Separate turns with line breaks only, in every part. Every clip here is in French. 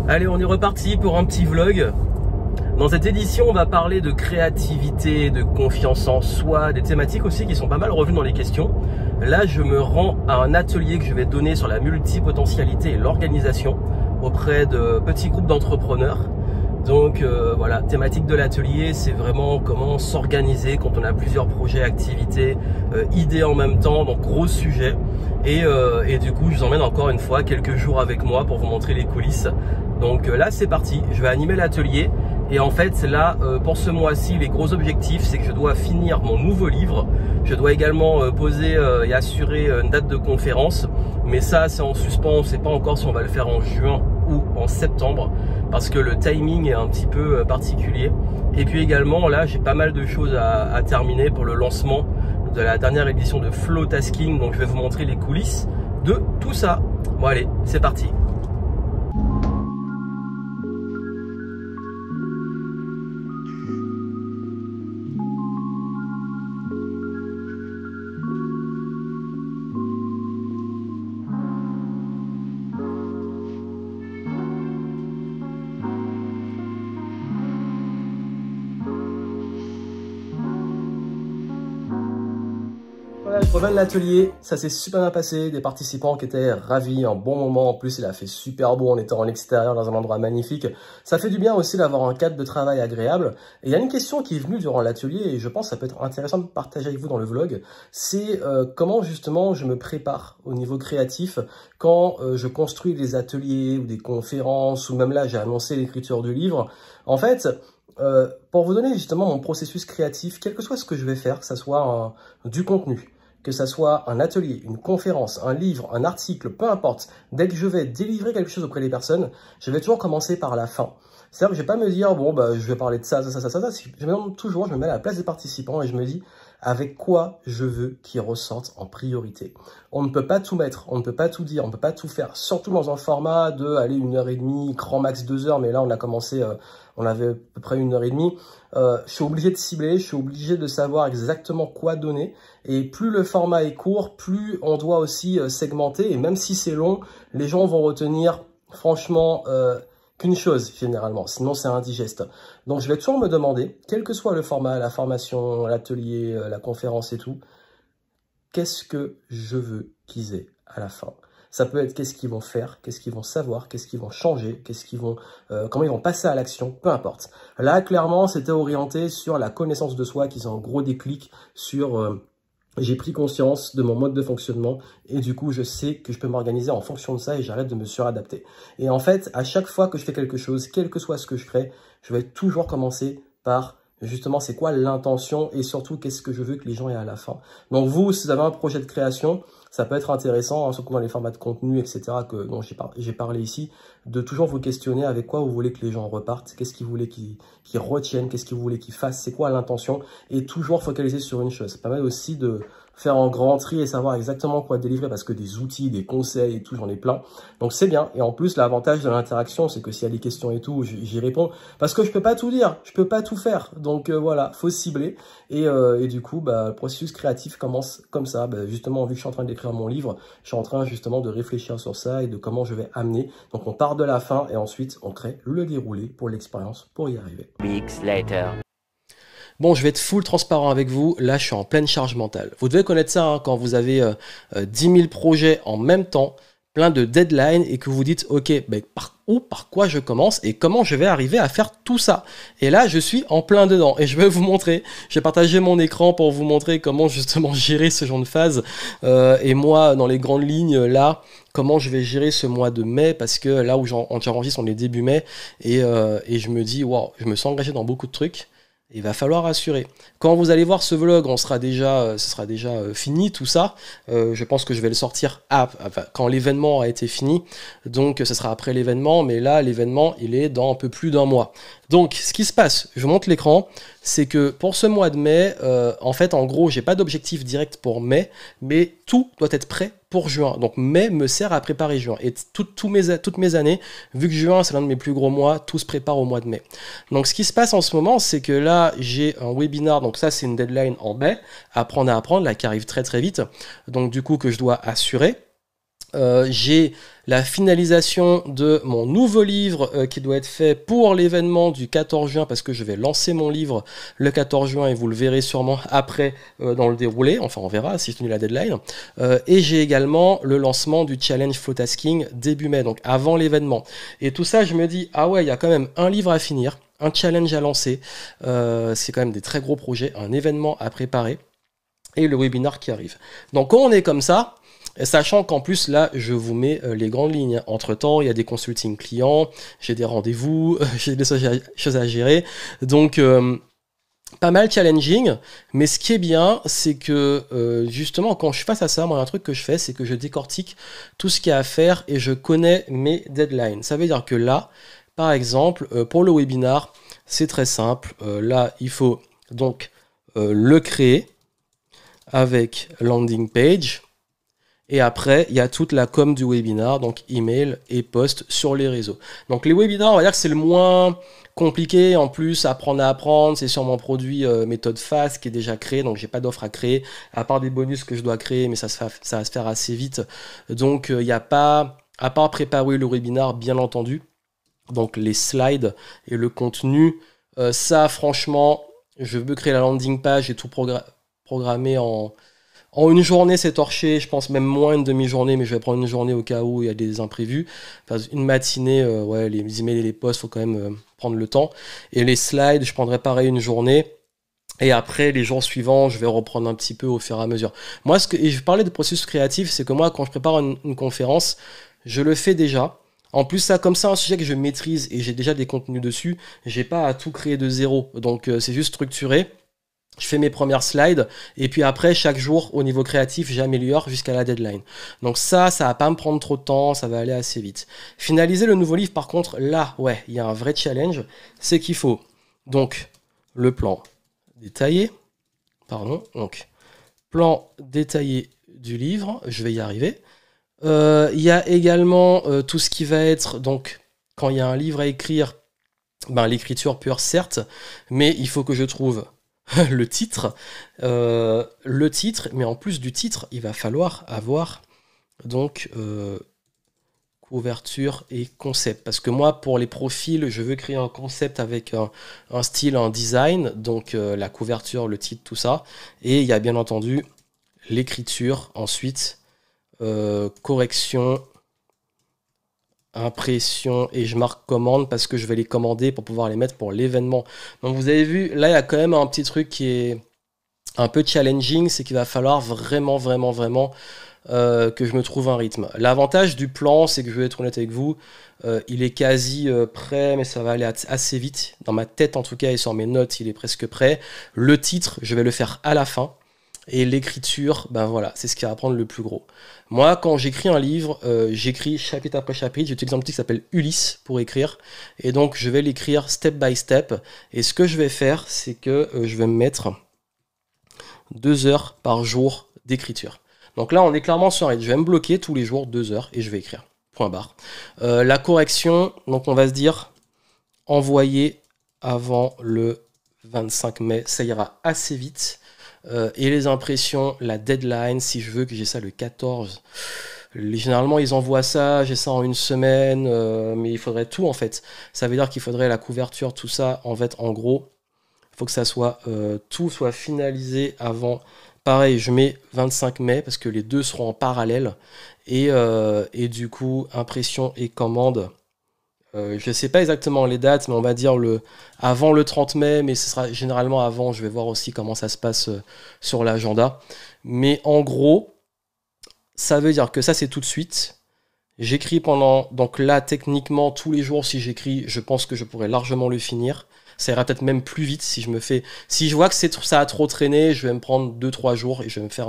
Allez, on est reparti pour un petit vlog. Dans cette édition, on va parler de créativité, de confiance en soi, des thématiques aussi qui sont pas mal revenues dans les questions. Là, je me rends à un atelier que je vais donner sur la multipotentialité et l'organisation auprès de petits groupes d'entrepreneurs. Donc voilà, thématique de l'atelier, c'est vraiment comment s'organiser quand on a plusieurs projets, activités, idées en même temps, donc gros sujet. Et du coup, je vous emmène encore une fois quelques jours avec moi pour vous montrer les coulisses. Donc là, c'est parti, je vais animer l'atelier. Et en fait, là, pour ce mois-ci, les gros objectifs, c'est que je dois finir mon nouveau livre. Je dois également poser et assurer une date de conférence. Mais ça, c'est en suspens, on ne sait pas encore si on va le faire en juin ou en septembre, parce que le timing est un petit peu particulier. Et puis également, là, j'ai pas mal de choses à terminer pour le lancement de la dernière édition de Flow Tasking. Donc, je vais vous montrer les coulisses de tout ça. Bon, allez, c'est parti. Voilà, je reviens de l'atelier, ça s'est super bien passé, des participants qui étaient ravis, un bon moment, en plus il a fait super beau, on était en extérieur dans un endroit magnifique. Ça fait du bien aussi d'avoir un cadre de travail agréable. Et il y a une question qui est venue durant l'atelier et je pense que ça peut être intéressant de partager avec vous dans le vlog, c'est comment justement je me prépare au niveau créatif quand je construis des ateliers ou des conférences ou même là j'ai annoncé l'écriture du livre. En fait, pour vous donner justement mon processus créatif, quel que soit ce que je vais faire, que ça soit du contenu, que ça soit un atelier, une conférence, un livre, un article, peu importe, dès que je vais délivrer quelque chose auprès des personnes, je vais toujours commencer par la fin. C'est-à-dire que je vais pas me dire, bon, bah, je vais parler de ça. Je me demande toujours, je me mets à la place des participants et je me dis, avec quoi je veux qu'ils ressortent en priorité. On ne peut pas tout mettre, on ne peut pas tout dire, on ne peut pas tout faire, surtout dans un format de, allez, 1h30, grand max 2 heures, mais là, on a commencé, on avait à peu près 1h30. Je suis obligé de cibler, je suis obligé de savoir exactement quoi donner. Et plus le format est court, plus on doit aussi segmenter. Et même si c'est long, les gens vont retenir, franchement, qu'une chose, généralement. Sinon, c'est indigeste. Donc, je vais toujours me demander, quel que soit le format, la formation, l'atelier, la conférence et tout, qu'est-ce que je veux qu'ils aient à la fin? Ça peut être qu'est-ce qu'ils vont faire, qu'est-ce qu'ils vont savoir, qu'est-ce qu'ils vont changer, comment ils vont passer à l'action, peu importe. Là, clairement, c'était orienté sur la connaissance de soi, qu'ils ont un gros déclic sur j'ai pris conscience de mon mode de fonctionnement et du coup, je sais que je peux m'organiser en fonction de ça et j'arrête de me suradapter. Et en fait, à chaque fois que je fais quelque chose, quel que soit ce que je ferai, je vais toujours commencer par justement c'est quoi l'intention et surtout qu'est-ce que je veux que les gens aient à la fin. Donc vous, si vous avez un projet de création, ça peut être intéressant, hein, surtout dans les formats de contenu, etc. dont j'ai parlé ici, de toujours vous questionner avec quoi vous voulez que les gens repartent, qu'est-ce qu'ils voulaient qu'ils retiennent, qu'est-ce qu'ils voulaient qu'ils fassent, c'est quoi l'intention, et toujours focaliser sur une chose. Ça permet aussi de faire un grand tri et savoir exactement quoi délivrer parce que des outils, des conseils et tout, j'en ai plein. Donc c'est bien. Et en plus, l'avantage de l'interaction, c'est que s'il y a des questions et tout, j'y réponds parce que je peux pas tout dire, je peux pas tout faire. Donc voilà, faut cibler. Et du coup, bah, le processus créatif commence comme ça. Bah, justement, vu que je suis en train d'écrire mon livre, je suis en train justement de réfléchir sur ça et de comment je vais amener. Donc on part de la fin et ensuite on crée le déroulé pour l'expérience pour y arriver.
Weeks later.
Bon, je vais être full transparent avec vous. Là, je suis en pleine charge mentale. Vous devez connaître ça hein, quand vous avez 10 000 projets en même temps, plein de deadlines et que vous dites, OK, ben, par quoi je commence et comment je vais arriver à faire tout ça. Et là, je suis en plein dedans et je vais vous montrer. J'ai partagé mon écran pour vous montrer comment justement gérer ce genre de phase. Et moi, dans les grandes lignes, là, comment je vais gérer ce mois de mai parce que là où j'enregistre, on est début mai et je me dis, waouh, je me sens engagé dans beaucoup de trucs. Il va falloir assurer. Quand vous allez voir ce vlog, ce sera déjà fini tout ça. Je pense que je vais le sortir quand l'événement a été fini. Donc ce sera après l'événement, mais là l'événement il est dans un peu plus d'un mois. Donc ce qui se passe, je vous montre l'écran, c'est que pour ce mois de mai, en fait en gros j'ai pas d'objectif direct pour mai, mais tout doit être prêt pour juin. Donc mai me sert à préparer juin. Et toutes mes années, vu que juin c'est l'un de mes plus gros mois, tout se prépare au mois de mai. Donc ce qui se passe en ce moment, c'est que là j'ai un webinar, donc ça c'est une deadline en mai, apprendre à apprendre, là qui arrive très très vite, donc du coup que je dois assurer. J'ai la finalisation de mon nouveau livre qui doit être fait pour l'événement du 14 juin parce que je vais lancer mon livre le 14 juin et vous le verrez sûrement après dans le déroulé, enfin on verra si je tenais la deadline. Et j'ai également le lancement du challenge Flowtasking début mai, donc avant l'événement. Et tout ça je me dis, ah ouais, il y a quand même un livre à finir, un challenge à lancer, c'est quand même des très gros projets, un événement à préparer et le webinar qui arrive. Donc quand on est comme ça, sachant qu'en plus, là, je vous mets les grandes lignes. Entre-temps, il y a des consulting clients, j'ai des rendez-vous, j'ai des choses à gérer. Donc, pas mal challenging. Mais ce qui est bien, c'est que, justement, quand je suis face à ça, moi, un truc que je fais, c'est que je décortique tout ce qu'il y a à faire et je connais mes deadlines. Ça veut dire que là, par exemple, pour le webinar, c'est très simple. Là, il faut donc le créer avec landing page. Et après, il y a toute la com du webinar, donc email et post sur les réseaux. Donc les webinars, on va dire que c'est le moins compliqué. En plus, apprendre à apprendre, c'est sur mon produit méthode FAST qui est déjà créé, donc j'ai pas d'offre à créer, à part des bonus que je dois créer, mais ça va se faire assez vite. Donc il n'y a pas, à part préparer le webinar, bien entendu, donc les slides et le contenu, ça franchement, je veux créer la landing page et tout programmer en une journée, c'est torché, je pense même moins une demi-journée, mais je vais prendre une journée au cas où il y a des imprévus. Enfin, une matinée, ouais, les emails et les posts, il faut quand même prendre le temps. Et les slides, je prendrai pareil une journée. Et après, les jours suivants, je vais reprendre un petit peu au fur et à mesure. Moi, et je parlais de processus créatif, c'est que moi, quand je prépare une conférence, je le fais déjà. En plus, ça, comme ça, un sujet que je maîtrise et j'ai déjà des contenus dessus, j'ai pas à tout créer de zéro. Donc, c'est juste structuré. Je fais mes premières slides et puis après, chaque jour, au niveau créatif, j'améliore jusqu'à la deadline. Donc ça va pas me prendre trop de temps, ça va aller assez vite. Finaliser le nouveau livre, par contre, là, ouais, il y a un vrai challenge. C'est qu'il faut donc le plan détaillé, donc plan détaillé du livre, je vais y arriver. Il y a également tout ce qui va être, donc, quand il y a un livre à écrire, ben, l'écriture pure, certes, mais il faut que je trouve le titre, mais en plus du titre, il va falloir avoir donc couverture et concept. Parce que moi, pour les profils, je veux créer un concept avec un style, un design, donc la couverture, le titre, tout ça. Et il y a bien entendu l'écriture, ensuite correction, impression, et je marque commande parce que je vais les commander pour pouvoir les mettre pour l'événement. Donc vous avez vu, là il y a quand même un petit truc qui est un peu challenging, c'est qu'il va falloir vraiment que je me trouve un rythme. L'avantage du plan, c'est que je vais être honnête avec vous, il est quasi prêt, mais ça va aller assez vite. Dans ma tête en tout cas et sur mes notes, il est presque prêt. Le titre, je vais le faire à la fin. Et l'écriture, ben voilà, c'est ce qui va prendre le plus gros. Moi, quand j'écris un livre, j'écris chapitre après chapitre. J'utilise un outil qui s'appelle Ulysse pour écrire. Et donc, je vais l'écrire step by step. Et ce que je vais faire, c'est que je vais me mettre 2 heures par jour d'écriture. Donc là, on est clairement sur un rythme. Je vais me bloquer tous les jours 2 heures et je vais écrire. Point barre. La correction, donc on va se dire envoyer avant le 25 mai. Ça ira assez vite. Et les impressions, la deadline, si je veux que j'ai ça le 14. Généralement, ils envoient ça, j'ai ça en une semaine, mais il faudrait tout en fait. Ça veut dire qu'il faudrait la couverture, tout ça. En fait, en gros, il faut que ça soit tout soit finalisé avant. Pareil, je mets 25 mai parce que les deux seront en parallèle. Et du coup, impression et commande. Je ne sais pas exactement les dates, mais on va dire avant le 30 mai, mais ce sera généralement avant. Je vais voir aussi comment ça se passe sur l'agenda. Mais en gros, ça veut dire que ça, c'est tout de suite. J'écris pendant... Donc là, techniquement, tous les jours, si j'écris, je pense que je pourrais largement le finir. Ça ira peut-être même plus vite si je me fais... Si je vois que ça a trop traîné, je vais me prendre 2-3 jours et je vais me faire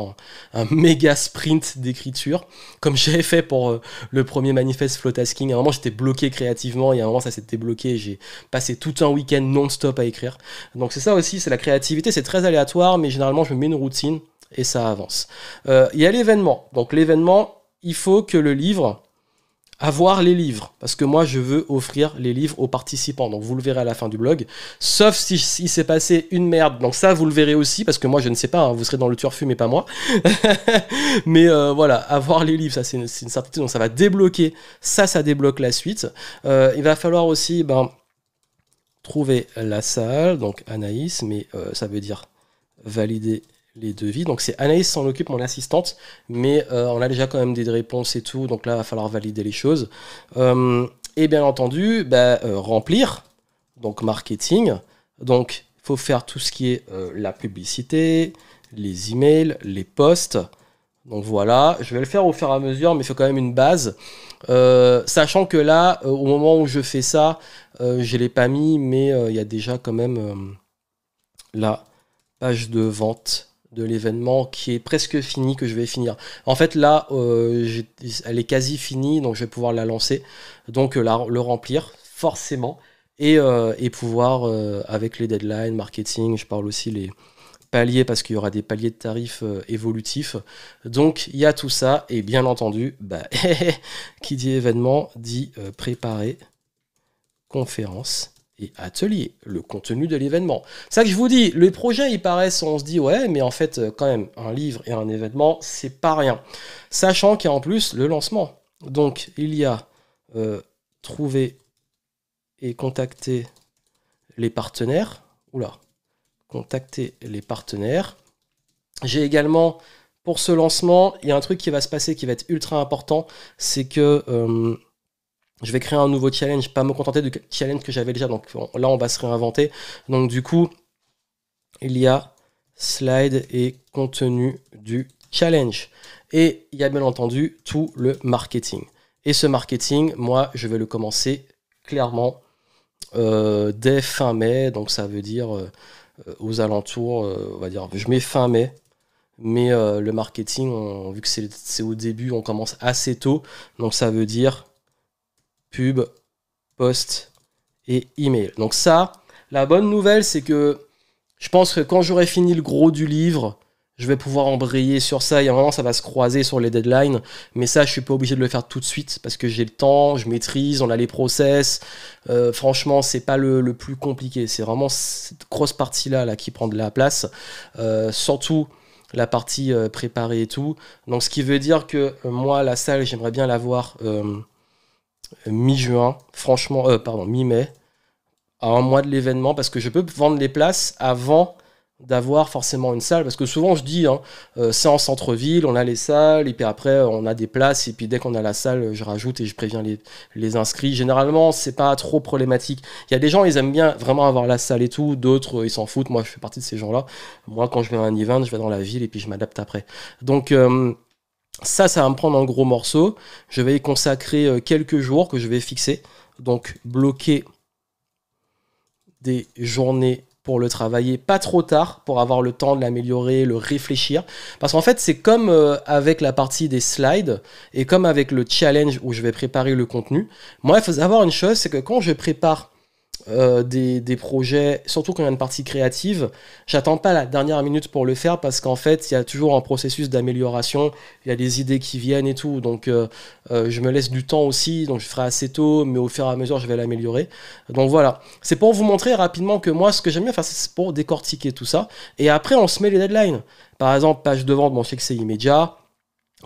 un méga sprint d'écriture, comme j'avais fait pour le premier manifeste Flowtasking. À un moment, j'étais bloqué créativement et à un moment, ça s'était bloqué. J'ai passé tout un week-end non-stop à écrire. Donc c'est ça aussi, c'est la créativité. C'est très aléatoire, mais généralement, je me mets une routine et ça avance. Il y a l'événement. Donc l'événement, il faut que le livre avoir les livres, parce que moi je veux offrir les livres aux participants, donc vous le verrez à la fin du blog, sauf si s'est passé une merde, donc ça vous le verrez aussi, parce que moi je ne sais pas, hein, vous serez dans le turfu mais pas moi, mais voilà, avoir les livres, ça c'est une certitude, donc ça va débloquer, ça débloque la suite. Il va falloir aussi trouver la salle, donc Anaïs, mais ça veut dire valider les devis. Donc c'est Anaïs s'en occupe, mon assistante, mais on a déjà quand même des réponses et tout, donc là il va falloir valider les choses. Et bien entendu, remplir, donc marketing, donc il faut faire tout ce qui est la publicité, les emails, les posts. Donc voilà, je vais le faire au fur et à mesure, mais il faut quand même une base. Sachant que là, au moment où je fais ça, je ne l'ai pas mis, mais il y a déjà quand même la page de vente de l'événement qui est presque finie, que je vais finir. En fait là, elle est quasi finie, donc je vais pouvoir la lancer, donc le remplir forcément, et pouvoir, avec les deadlines, marketing, je parle aussi les paliers, parce qu'il y aura des paliers de tarifs évolutifs, donc il y a tout ça, et bien entendu, qui dit événement, dit préparer conférence et atelier, le contenu de l'événement. C'est ça que je vous dis, les projets ils paraissent, on se dit ouais, mais en fait quand même un livre et un événement c'est pas rien, sachant qu'il y a en plus le lancement. Donc il y a trouver et contacter les partenaires. Contacter les partenaires. J'ai également, pour ce lancement, il y a un truc qui va se passer qui va être ultra important, c'est que je vais créer un nouveau challenge, pas me contenter du challenge que j'avais déjà, donc là on va se réinventer. Donc du coup, il y a slide et contenu du challenge. Et il y a bien entendu tout le marketing. Et ce marketing, moi, je vais le commencer clairement dès fin mai, donc ça veut dire aux alentours, on va dire, je mets fin mai. Mais le marketing, vu que c'est au début, on commence assez tôt, donc ça veut dire pub, post et email. Donc ça, la bonne nouvelle, c'est que je pense que quand j'aurai fini le gros du livre, je vais pouvoir embrayer sur ça. Il y a un moment, ça va se croiser sur les deadlines, mais ça, je suis pas obligé de le faire tout de suite parce que j'ai le temps, je maîtrise, on a les process. Franchement, c'est pas le plus compliqué. C'est vraiment cette grosse partie-là qui prend de la place. Surtout la partie préparée et tout. Donc, ce qui veut dire que moi, la salle, j'aimerais bien l'avoir mi-juin, franchement, mi-mai, à un mois de l'événement, parce que je peux vendre les places avant d'avoir forcément une salle, parce que souvent je dis, c'est en centre-ville, on a les salles, et puis après on a des places, et puis dès qu'on a la salle, je rajoute et je préviens les inscrits. Généralement, c'est pas trop problématique. Il y a des gens, ils aiment bien vraiment avoir la salle et tout, d'autres, ils s'en foutent. Moi, je fais partie de ces gens-là. Moi, quand je vais à un event, je vais dans la ville, et puis je m'adapte après. Donc, ça va me prendre un gros morceau. Je vais y consacrer quelques jours que je vais fixer. Donc, bloquer des journées pour le travailler, pas trop tard, pour avoir le temps de l'améliorer, le réfléchir. Parce qu'en fait, c'est comme avec la partie des slides et comme avec le challenge où je vais préparer le contenu. Moi, il faut savoir une chose, c'est que quand je prépare des projets, surtout quand il y a une partie créative, j'attends pas la dernière minute pour le faire parce qu'en fait il y a toujours un processus d'amélioration, il y a des idées qui viennent et tout, donc je me laisse du temps aussi, donc je ferai assez tôt, mais au fur et à mesure je vais l'améliorer. Donc voilà, c'est pour vous montrer rapidement que moi ce que j'aime bien faire, c'est pour décortiquer tout ça, et après on se met les deadlines. Par exemple, page de vente, bon je sais que c'est immédiat.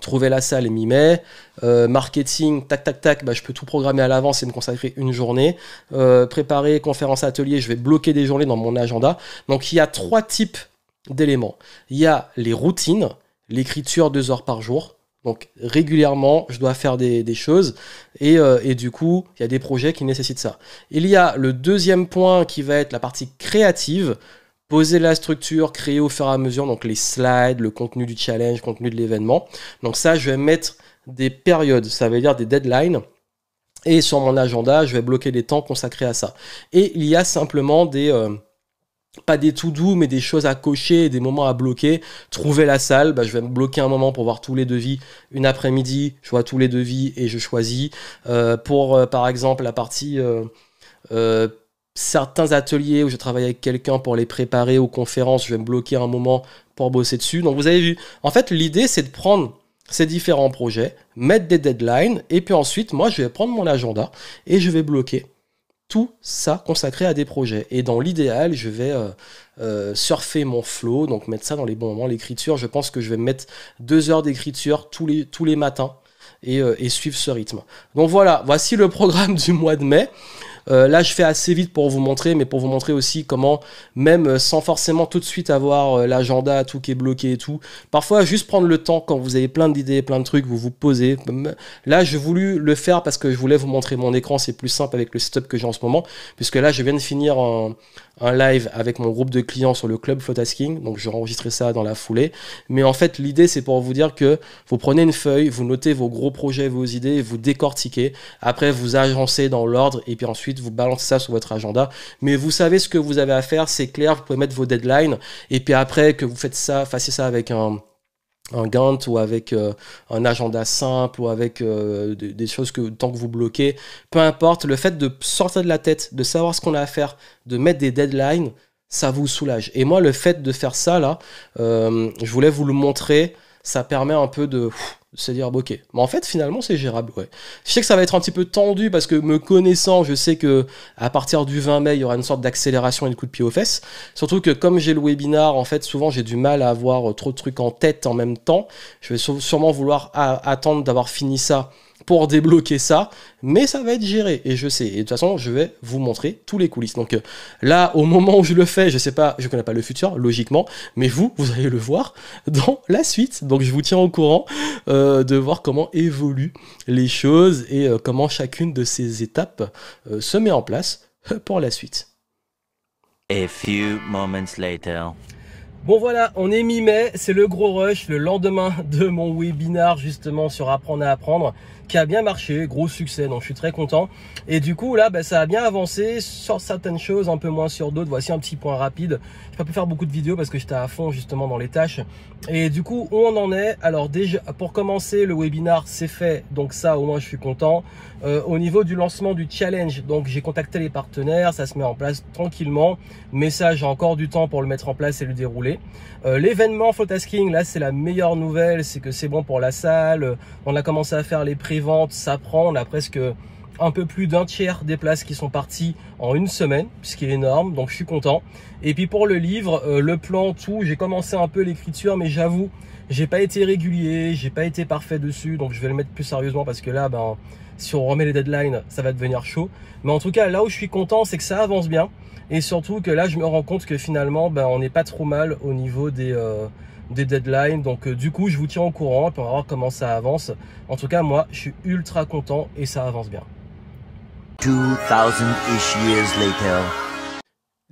Trouver la salle mi-mai, marketing, tac tac tac, je peux tout programmer à l'avance et me consacrer une journée. Préparer conférence atelier, je vais bloquer des journées dans mon agenda. Donc il y a 3 types d'éléments. Il y a les routines, l'écriture 2 heures par jour. Donc régulièrement, je dois faire des choses et du coup, il y a des projets qui nécessitent ça. Il y a le deuxième point qui va être la partie créative. Poser la structure, créer au fur et à mesure, donc les slides, le contenu du challenge, le contenu de l'événement. Donc ça, je vais mettre des périodes, ça veut dire des deadlines. Et sur mon agenda, je vais bloquer des temps consacrés à ça. Et il y a simplement pas des to-do, mais des choses à cocher, des moments à bloquer. Trouver la salle, je vais me bloquer un moment pour voir tous les devis. Une après-midi, je vois tous les devis et je choisis. Par exemple, la partie... certains ateliers où je travaille avec quelqu'un pour les préparer aux conférences, je vais me bloquer un moment pour bosser dessus. Donc vous avez vu, en fait l'idée c'est de prendre ces différents projets, mettre des deadlines, et puis ensuite, moi, je vais prendre mon agenda et je vais bloquer tout ça consacré à des projets. Et dans l'idéal, je vais surfer mon flow, donc mettre ça dans les bons moments. L'écriture, je pense que je vais mettre 2 heures d'écriture tous les matins et suivre ce rythme. Donc voilà, voici le programme du mois de mai. Là, je fais assez vite pour vous montrer, mais pour vous montrer aussi comment, même sans forcément tout de suite avoir l'agenda, tout qui est bloqué et tout, parfois juste prendre le temps quand vous avez plein d'idées, plein de trucs, vous vous posez. Là, j'ai voulu le faire parce que je voulais vous montrer mon écran, c'est plus simple avec le setup que j'ai en ce moment, puisque là, je viens de finir un live avec mon groupe de clients sur le club Flowtasking, donc je vais enregistrer ça dans la foulée. Mais en fait, l'idée, c'est pour vous dire que vous prenez une feuille, vous notez vos gros projets, vos idées, vous décortiquez. Après, vous agencez dans l'ordre et puis ensuite, vous balancez ça sur votre agenda. Mais vous savez ce que vous avez à faire, c'est clair, vous pouvez mettre vos deadlines. Et puis après, que vous fassiez ça avec un Gantt ou avec un agenda simple ou avec des choses que tant que vous bloquez, peu importe, le fait de sortir de la tête, de savoir ce qu'on a à faire, de mettre des deadlines, ça vous soulage. Et moi, le fait de faire ça là, je voulais vous le montrer, ça permet un peu de se dire ok, mais en fait finalement c'est gérable, ouais. Je sais que ça va être un petit peu tendu parce que me connaissant, je sais que à partir du 20 mai il y aura une sorte d'accélération et de coup de pied aux fesses, surtout que comme j'ai le webinar, en fait souvent j'ai du mal à avoir trop de trucs en tête en même temps. Je vais sûrement vouloir attendre d'avoir fini ça pour débloquer ça, mais ça va être géré et je sais, et de toute façon je vais vous montrer tous les coulisses. Donc là au moment où je le fais, je sais pas, je connais pas le futur logiquement, mais vous allez le voir dans la suite, donc je vous tiens au courant de voir comment évoluent les choses et comment chacune de ces étapes se met en place pour la suite.
A few moments later.
Bon voilà, on est mi-mai, c'est le gros rush, le lendemain de mon webinar justement sur apprendre à apprendre, qui a bien marché, gros succès, donc je suis très content. Et du coup là, ça a bien avancé sur certaines choses, un peu moins sur d'autres. Voici un petit point rapide. J'ai pas pu faire beaucoup de vidéos parce que j'étais à fond justement dans les tâches. Et du coup, où on en est? Alors déjà, pour commencer, le webinar c'est fait, donc ça au moins je suis content. Au niveau du lancement du challenge, donc j'ai contacté les partenaires, ça se met en place tranquillement, mais ça j'ai encore du temps pour le mettre en place et le dérouler. L'événement Flowtasking, là c'est la meilleure nouvelle, c'est que c'est bon pour la salle, on a commencé à faire les préventes, ça prend, on a presque un peu plus d'un tiers des places qui sont parties en une semaine, ce qui est énorme, donc je suis content. Et puis pour le livre, le plan, tout, j'ai commencé un peu l'écriture, mais j'avoue, j'ai pas été régulier, j'ai pas été parfait dessus, donc je vais le mettre plus sérieusement parce que là, si on remet les deadlines, ça va devenir chaud. Mais en tout cas, là où je suis content, c'est que ça avance bien. Et surtout que là, je me rends compte que finalement, on n'est pas trop mal au niveau des deadlines. Donc du coup, je vous tiens au courant et puis on va voir comment ça avance. En tout cas, moi, je suis ultra content et ça avance bien.
2000-ish years later.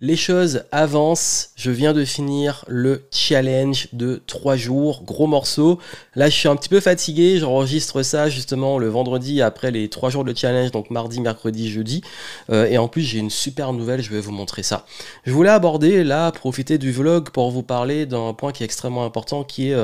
Les choses avancent, je viens de finir le challenge de 3 jours, gros morceau. Là je suis un petit peu fatigué, j'enregistre ça justement le vendredi après les 3 jours de challenge, donc mardi, mercredi, jeudi. Et en plus j'ai une super nouvelle, je vais vous montrer ça. Je voulais aborder là, profiter du vlog pour vous parler d'un point qui est extrêmement important, qui est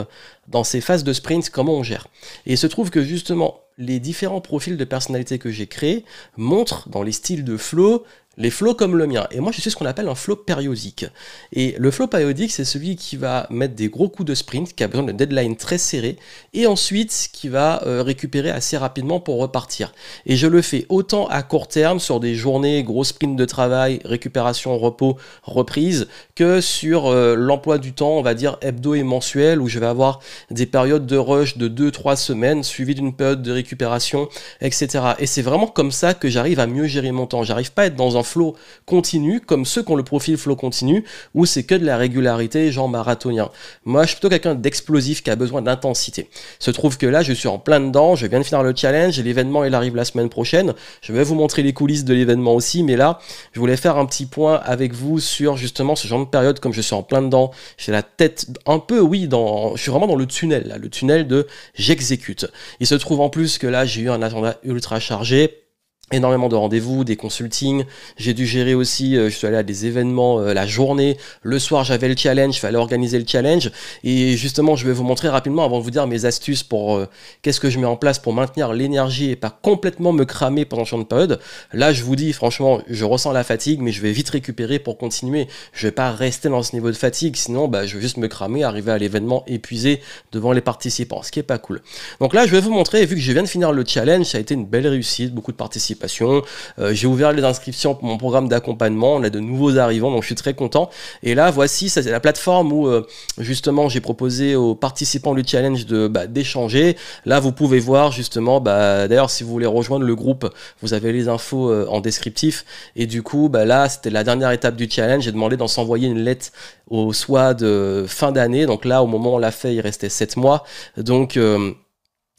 dans ces phases de sprint, comment on gère. Et il se trouve que justement, les différents profils de personnalité que j'ai créés montrent dans les styles de flow, les flows comme le mien. Et moi, je suis ce qu'on appelle un flow périodique. Et le flow périodique, c'est celui qui va mettre des gros coups de sprint, qui a besoin de deadline très serré, et ensuite qui va récupérer assez rapidement pour repartir. Et je le fais autant à court terme, sur des journées, gros sprint de travail, récupération, repos, reprise, que sur l'emploi du temps, on va dire hebdo et mensuel, où je vais avoir des périodes de rush de 2-3 semaines, suivies d'une période de récupération, etc. Et c'est vraiment comme ça que j'arrive à mieux gérer mon temps. J'arrive pas à être dans un flow continu, comme ceux qui ont le profil flow continu, où c'est que de la régularité, genre marathonien. Moi, je suis plutôt quelqu'un d'explosif qui a besoin d'intensité. Se trouve que là, je suis en plein dedans, je viens de finir le challenge, et l'événement, il arrive la semaine prochaine. Je vais vous montrer les coulisses de l'événement aussi, mais là, je voulais faire un petit point avec vous sur justement ce genre de période, comme je suis en plein dedans, j'ai la tête un peu, oui, je suis vraiment dans le tunnel, là, le tunnel de j'exécute. Il se trouve en plus que là, j'ai eu un agenda ultra chargé. énormément de rendez-vous, des consultings, j'ai dû gérer aussi, je suis allé à des événements la journée, le soir j'avais le challenge, il fallait organiser le challenge, et justement je vais vous montrer rapidement avant de vous dire mes astuces pour qu'est-ce que je mets en place pour maintenir l'énergie et pas complètement me cramer pendant ce genre de période. Là je vous dis franchement, je ressens la fatigue, mais je vais vite récupérer pour continuer, je vais pas rester dans ce niveau de fatigue, sinon je vais juste me cramer, arriver à l'événement épuisé devant les participants, ce qui est pas cool. Donc là je vais vous montrer, vu que je viens de finir le challenge, ça a été une belle réussite, beaucoup de participants. J'ai ouvert les inscriptions pour mon programme d'accompagnement, on a de nouveaux arrivants, donc je suis très content. Et là, voici, ça c'est la plateforme où justement j'ai proposé aux participants du challenge d'échanger. Là, vous pouvez voir justement, d'ailleurs, si vous voulez rejoindre le groupe, vous avez les infos en descriptif. Et du coup, là, c'était la dernière étape du challenge. J'ai demandé d'en s'envoyer une lettre au SWA de fin d'année. Donc là, au moment où on l'a fait, il restait 7 mois.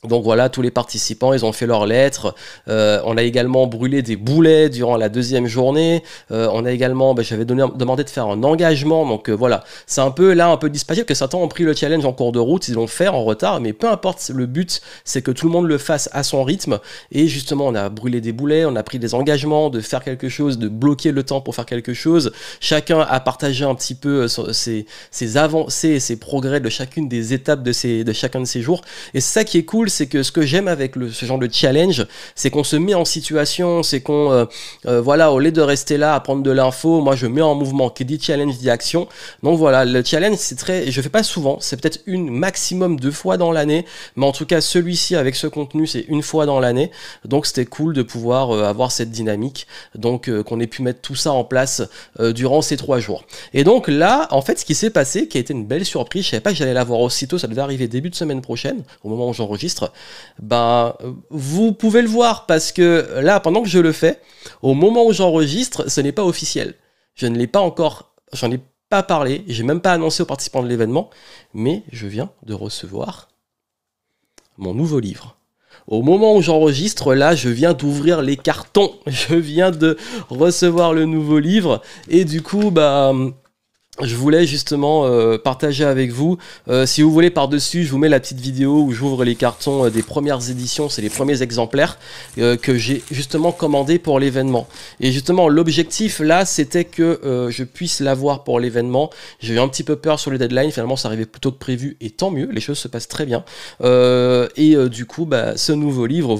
Donc voilà, tous les participants, ils ont fait leurs lettres. On a également brûlé des boulets durant la deuxième journée. On a également, j'avais demandé de faire un engagement. Donc voilà, c'est un peu dispatché, parce que certains ont pris le challenge en cours de route, ils l'ont fait en retard, mais peu importe, le but, c'est que tout le monde le fasse à son rythme. Et justement, on a brûlé des boulets, on a pris des engagements de faire quelque chose, de bloquer le temps pour faire quelque chose. Chacun a partagé un petit peu ses avancées et ses progrès de chacune des étapes de chacun de ces jours. Et c'est ça qui est cool, c'est que ce que j'aime avec ce genre de challenge, c'est qu'on se met en situation, c'est qu'on, voilà, au lieu de rester là à prendre de l'info, moi je mets en mouvement, qui dit challenge dit action. Donc voilà, le challenge c'est je fais pas souvent, c'est peut-être maximum 2 fois dans l'année, mais en tout cas celui-ci avec ce contenu c'est 1 fois dans l'année, donc c'était cool de pouvoir avoir cette dynamique, donc qu'on ait pu mettre tout ça en place durant ces 3 jours. Et donc là, en fait, ce qui s'est passé, qui a été une belle surprise, je savais pas que j'allais l'avoir aussitôt, ça devait arriver début de semaine prochaine, au moment où j'enregistre. Vous pouvez le voir parce que là, pendant que je le fais, au moment où j'enregistre, ce n'est pas officiel. Je ne l'ai pas encore, j'en ai pas parlé, j'ai même pas annoncé aux participants de l'événement, mais je viens de recevoir mon nouveau livre. Au moment où j'enregistre, là, je viens d'ouvrir les cartons. Je viens de recevoir le nouveau livre et du coup, je voulais justement partager avec vous. Si vous voulez, par-dessus, je vous mets la petite vidéo où j'ouvre les cartons des premières éditions. C'est les premiers exemplaires que j'ai justement commandés pour l'événement. Et justement, l'objectif là, c'était que je puisse l'avoir pour l'événement. J'ai eu un petit peu peur sur le deadline. Finalement, ça arrivait plutôt que prévu et tant mieux. Les choses se passent très bien. Du coup, ce nouveau livre,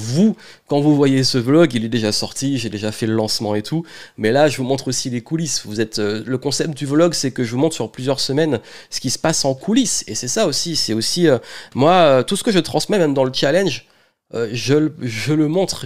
quand vous voyez ce vlog, il est déjà sorti. J'ai déjà fait le lancement et tout. Mais là, je vous montre aussi les coulisses. Le concept du vlog, c'est que je vous montre sur plusieurs semaines ce qui se passe en coulisses. Et c'est ça aussi, c'est aussi, moi, tout ce que je transmets, même dans le challenge, je le montre,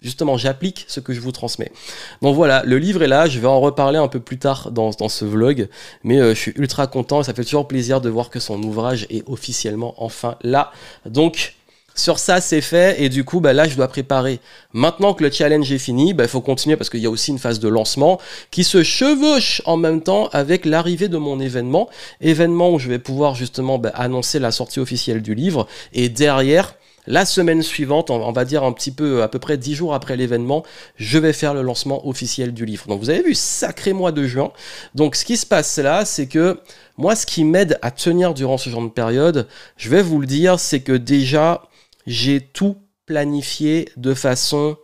justement, j'applique ce que je vous transmets. Donc voilà, le livre est là, je vais en reparler un peu plus tard dans ce vlog, mais je suis ultra content et ça fait toujours plaisir de voir que son ouvrage est officiellement enfin là. Donc, sur ça, c'est fait et du coup, là, je dois préparer. Maintenant que le challenge est fini, il faut continuer parce qu'il y a aussi une phase de lancement qui se chevauche en même temps avec l'arrivée de mon événement où je vais pouvoir justement annoncer la sortie officielle du livre et derrière, la semaine suivante, on va dire un petit peu, à peu près 10 jours après l'événement, je vais faire le lancement officiel du livre. Donc vous avez vu, sacré mois de juin. Donc ce qui se passe là, c'est que moi, ce qui m'aide à tenir durant ce genre de période, je vais vous le dire, c'est que déjà, j'ai tout planifié de façon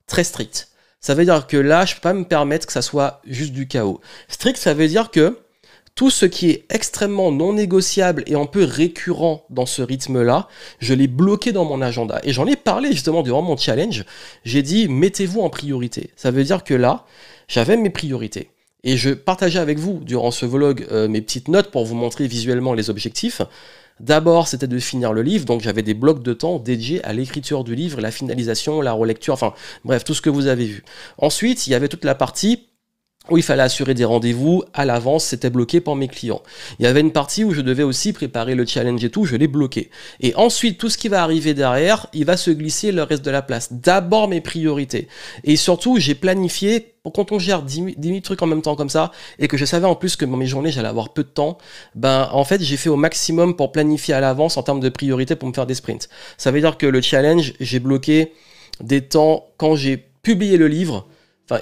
très stricte. Ça veut dire que là, je ne peux pas me permettre que ça soit juste du chaos. Strict, ça veut dire que tout ce qui est extrêmement non négociable et un peu récurrent dans ce rythme-là, je l'ai bloqué dans mon agenda. Et j'en ai parlé justement durant mon challenge. J'ai dit, mettez-vous en priorité. Ça veut dire que là, j'avais mes priorités. Et je partageais avec vous, durant ce vlog, mes petites notes pour vous montrer visuellement les objectifs. D'abord, c'était de finir le livre, donc j'avais des blocs de temps dédiés à l'écriture du livre, la finalisation, la relecture, enfin bref, tout ce que vous avez vu. Ensuite, il y avait toute la partie où il fallait assurer des rendez-vous à l'avance, c'était bloqué par mes clients. Il y avait une partie où je devais aussi préparer le challenge et tout, je l'ai bloqué. Et ensuite, tout ce qui va arriver derrière, il va se glisser le reste de la place. D'abord mes priorités. Et surtout, j'ai planifié, quand on gère 10 000 trucs en même temps comme ça, et que je savais en plus que dans mes journées, j'allais avoir peu de temps, en fait, j'ai fait au maximum pour planifier à l'avance en termes de priorité pour me faire des sprints. Ça veut dire que le challenge, j'ai bloqué des temps quand j'ai publié le livre.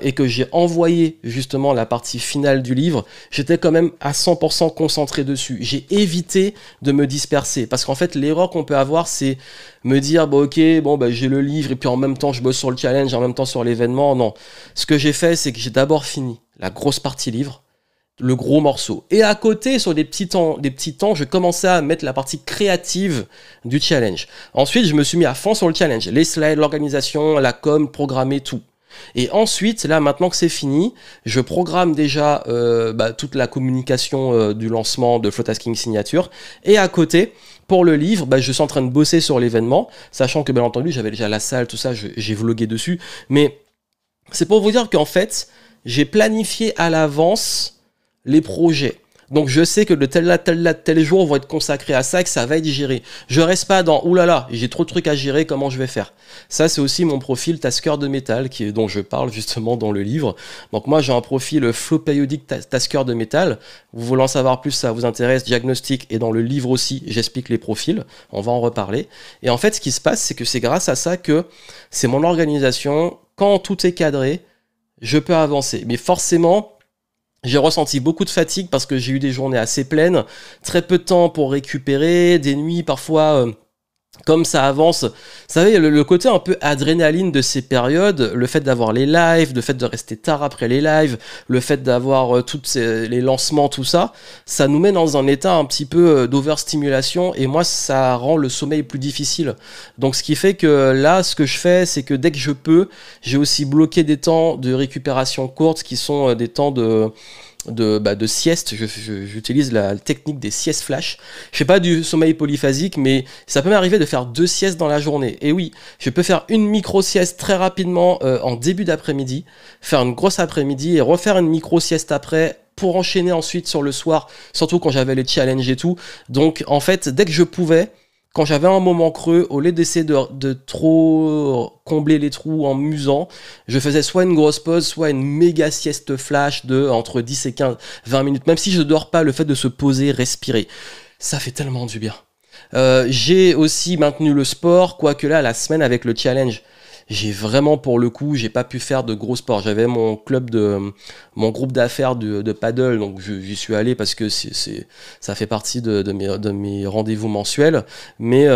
et que j'ai envoyé justement la partie finale du livre, j'étais quand même à 100% concentré dessus. J'ai évité de me disperser parce qu'en fait l'erreur qu'on peut avoir, c'est me dire bon ok, bon bah j'ai le livre et puis en même temps je bosse sur le challenge, en même temps sur l'événement. Non, ce que j'ai fait, c'est que j'ai d'abord fini la grosse partie livre, le gros morceau, et à côté sur des petits temps, je commençais à mettre la partie créative du challenge. Ensuite, je me suis mis à fond sur le challenge, les slides, l'organisation, la com, programmer tout. Et ensuite, là, maintenant que c'est fini, je programme déjà toute la communication du lancement de Flowtasking Signature. Et à côté, pour le livre, je suis en train de bosser sur l'événement, sachant que, bien entendu, j'avais déjà la salle, tout ça, j'ai vlogué dessus. Mais c'est pour vous dire qu'en fait, j'ai planifié à l'avance les projets. Donc je sais que de tel jour vont être consacrés à ça et que ça va être géré. Je reste pas dans oulala, j'ai trop de trucs à gérer, comment je vais faire. Ça c'est aussi mon profil tasker de métal dont je parle justement dans le livre. Donc moi j'ai un profil flow périodique tasker de métal. Vous voulez en savoir plus, ça vous intéresse, diagnostic, et dans le livre aussi j'explique les profils, on va en reparler. Et en fait ce qui se passe, c'est que c'est grâce à ça que c'est mon organisation, quand tout est cadré, je peux avancer. Mais forcément, j'ai ressenti beaucoup de fatigue parce que j'ai eu des journées assez pleines, très peu de temps pour récupérer, des nuits parfois, comme ça avance. Vous savez, le côté un peu adrénaline de ces périodes, le fait d'avoir les lives, le fait de rester tard après les lives, le fait d'avoir les lancements, tout ça, ça nous met dans un état un petit peu d'overstimulation et moi, ça rend le sommeil plus difficile. Donc, ce qui fait que là, ce que je fais, c'est que dès que je peux, j'ai aussi bloqué des temps de récupération courte qui sont des temps de sieste. J'utilise la technique des siestes flash. Je fais pas du sommeil polyphasique, mais ça peut m'arriver de faire 2 siestes dans la journée. Et oui, je peux faire une micro-sieste très rapidement en début d'après-midi, faire une grosse après-midi et refaire une micro-sieste après pour enchaîner ensuite sur le soir, surtout quand j'avais les challenges et tout. Donc en fait, dès que je pouvais, quand j'avais un moment creux, au lieu d'essayer de trop combler les trous en musant, je faisais soit une grosse pause, soit une méga sieste flash de entre 10 et 20 minutes. Même si je dors pas, le fait de se poser, respirer, ça fait tellement du bien. J'ai aussi maintenu le sport, quoique là, la semaine avec le challenge, j'ai vraiment, pour le coup, j'ai pas pu faire de gros sports. J'avais mon groupe d'affaires de paddle, donc j'y suis allé parce que ça fait partie de mes rendez-vous mensuels. Mais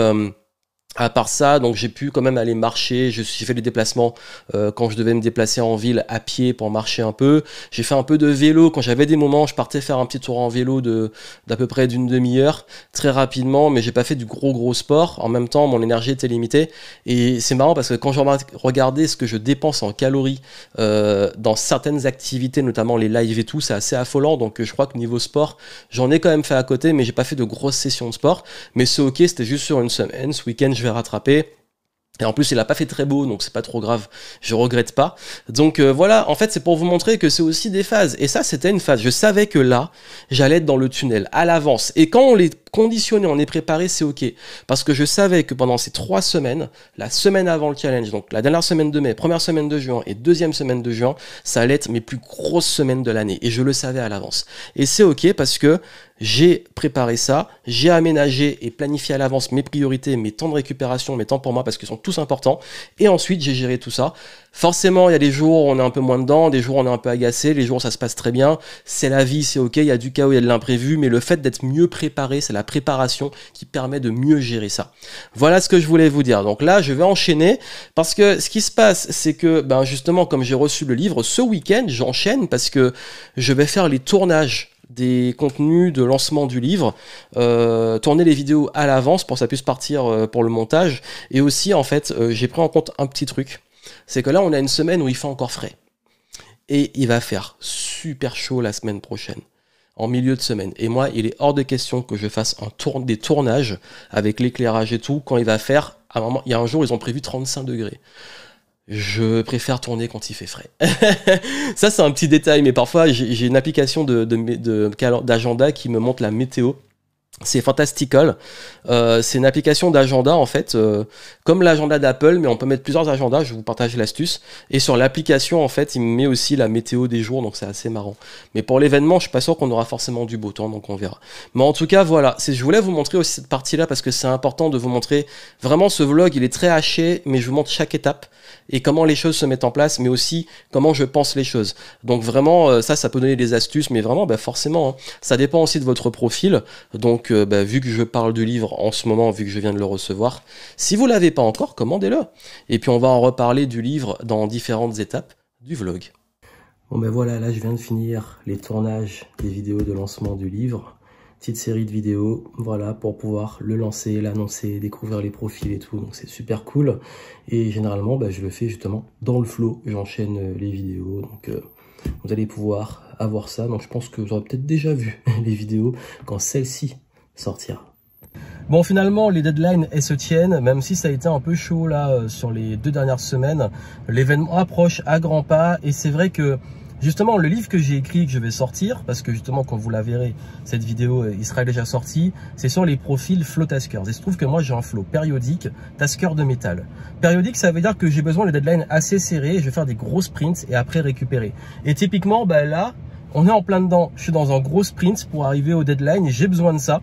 à part ça, donc j'ai pu quand même aller marcher. J'ai fait des déplacements quand je devais me déplacer en ville à pied pour marcher un peu. J'ai fait un peu de vélo quand j'avais des moments. Je partais faire un petit tour en vélo d'à peu près d'une demi-heure, très rapidement. Mais j'ai pas fait du gros sport. En même temps, mon énergie était limitée. Et c'est marrant parce que quand je regardais ce que je dépense en calories dans certaines activités, notamment les lives et tout, c'est assez affolant. Donc je crois que niveau sport, j'en ai quand même fait à côté, mais j'ai pas fait de grosses sessions de sport. Mais c'est ok, c'était juste sur une semaine. Ce week-end, je vais rattraper. Et en plus, il a pas fait très beau, donc c'est pas trop grave. Je regrette pas. Donc voilà, en fait, c'est pour vous montrer que c'est aussi des phases. Et ça, c'était une phase. Je savais que là, j'allais être dans le tunnel, à l'avance. Et quand on les conditionné, on est préparé, c'est ok. Parce que je savais que pendant ces 3 semaines, la semaine avant le challenge, donc la dernière semaine de mai, première semaine de juin et deuxième semaine de juin, ça allait être mes plus grosses semaines de l'année. Et je le savais à l'avance. Et c'est ok parce que j'ai préparé ça, j'ai aménagé et planifié à l'avance mes priorités, mes temps de récupération, mes temps pour moi parce qu'ils sont tous importants. Et ensuite, j'ai géré tout ça. Forcément, il y a des jours où on est un peu moins dedans, des jours où on est un peu agacé, les jours où ça se passe très bien. C'est la vie, c'est ok, il y a du chaos, il y a de l'imprévu, mais le fait d'être mieux préparé, c'est la préparation qui permet de mieux gérer ça. Voilà ce que je voulais vous dire. Donc là, je vais enchaîner parce que ce qui se passe, c'est que justement, comme j'ai reçu le livre, ce week-end, j'enchaîne parce que je vais faire les tournages des contenus de lancement du livre, tourner les vidéos à l'avance pour que ça puisse partir pour le montage. Et aussi, en fait, j'ai pris en compte un petit truc. C'est que là, on a une semaine où il fait encore frais. Et il va faire super chaud la semaine prochaine, en milieu de semaine. Et moi, il est hors de question que je fasse des tournages avec l'éclairage et tout, quand il va faire, à un moment, il y a un jour, ils ont prévu 35 degrés. Je préfère tourner quand il fait frais. Ça, c'est un petit détail, mais parfois, j'ai une application d'agenda qui me montre la météo. C'est Fantastical. C'est une application d'agenda en fait, comme l'agenda d'Apple, mais on peut mettre plusieurs agendas. Je vais vous partager l'astuce. Et sur l'application en fait, il me met aussi la météo des jours, donc c'est assez marrant. Mais pour l'événement, je suis pas sûr qu'on aura forcément du beau temps, donc on verra. Mais en tout cas, voilà. Je voulais vous montrer aussi cette partie-là parce que c'est important de vous montrer vraiment ce vlog. Il est très haché, mais je vous montre chaque étape et comment les choses se mettent en place, mais aussi comment je pense les choses. Donc vraiment, ça peut donner des astuces, mais vraiment, forcément, hein, ça dépend aussi de votre profil. Donc vu que je parle du livre en ce moment, vu que je viens de le recevoir, si vous l'avez pas encore, commandez-le. Et puis on va en reparler du livre dans différentes étapes du vlog. Bon voilà, là je viens de finir les tournages des vidéos de lancement du livre. Petite série de vidéos, voilà, pour pouvoir le lancer, l'annoncer, découvrir les profils et tout, donc c'est super cool. Et généralement, je le fais justement dans le flow, j'enchaîne les vidéos, donc vous allez pouvoir avoir ça. Donc je pense que vous aurez peut-être déjà vu les vidéos quand celle-ci sortira. Bon, finalement, les deadlines, elles se tiennent, même si ça a été un peu chaud là sur les 2 dernières semaines. L'événement approche à grands pas et c'est vrai que justement, le livre que j'ai écrit, que je vais sortir, parce que justement, quand vous la verrez, cette vidéo, il sera déjà sorti, c'est sur les profils flow taskers. Et il se trouve que moi, j'ai un flow périodique, tasker de métal. Périodique, ça veut dire que j'ai besoin de deadlines assez serrés, je vais faire des gros sprints et après récupérer. Et typiquement, là, on est en plein dedans. Je suis dans un gros sprint pour arriver au deadline et j'ai besoin de ça.